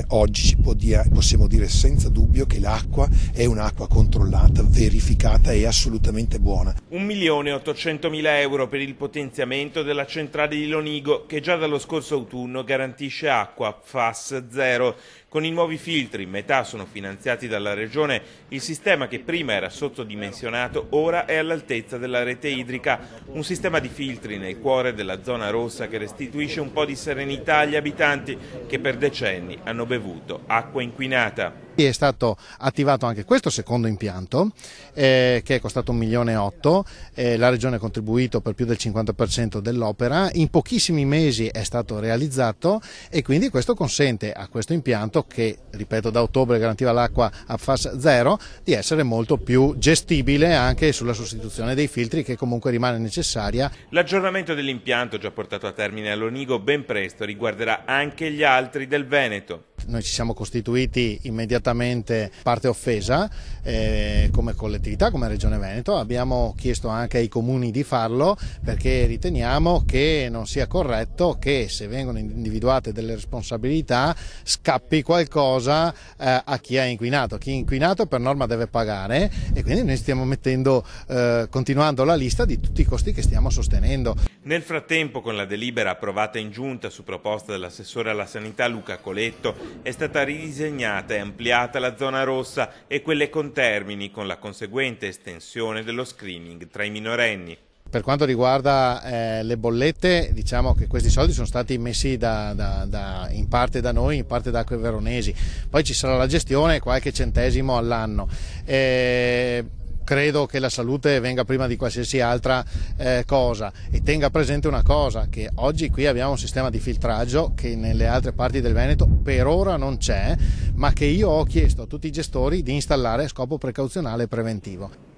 Oggi possiamo dire senza dubbio che l'acqua è un'acqua controllata, verificata e assolutamente buona. 1.800.000 euro per il potenziamento della centrale di Lonigo, che già dallo scorso autunno garantisce acqua PFAS 0. Con i nuovi filtri, metà sono finanziati dalla Regione, il sistema che prima era sottodimensionato ora è all'altezza della rete idrica. Un sistema di filtri nel cuore della zona rossa che restituisce un po' di serenità agli abitanti che per decenni hanno bevuto acqua inquinata. È stato attivato anche questo secondo impianto che è costato 1,8 milioni, la Regione ha contribuito per più del 50% dell'opera, in pochissimi mesi è stato realizzato e quindi questo consente a questo impianto, che ripeto da ottobre garantiva l'acqua a PFAS 0, di essere molto più gestibile anche sulla sostituzione dei filtri, che comunque rimane necessaria. L'aggiornamento dell'impianto già portato a termine a Lonigo ben presto riguarderà anche gli altri del Veneto. Noi ci siamo costituiti immediatamente parte offesa come collettività, come Regione Veneto. Abbiamo chiesto anche ai comuni di farlo perché riteniamo che non sia corretto che, se vengono individuate delle responsabilità, scappi qualcosa a chi ha inquinato. Chi ha inquinato per norma deve pagare e quindi noi stiamo continuando la lista di tutti i costi che stiamo sostenendo. Nel frattempo, con la delibera approvata in giunta su proposta dell'assessore alla sanità Luca Coletto, è stata ridisegnata e ampliata la zona rossa e quelle contermini, con la conseguente estensione dello screening tra i minorenni. Per quanto riguarda le bollette, diciamo che questi soldi sono stati messi in parte da noi, in parte da Acque Veronesi. Poi ci sarà la gestione, qualche centesimo all'anno. Credo che la salute venga prima di qualsiasi altra cosa, e tenga presente una cosa, che oggi qui abbiamo un sistema di filtraggio che nelle altre parti del Veneto per ora non c'è, ma che io ho chiesto a tutti i gestori di installare a scopo precauzionale e preventivo.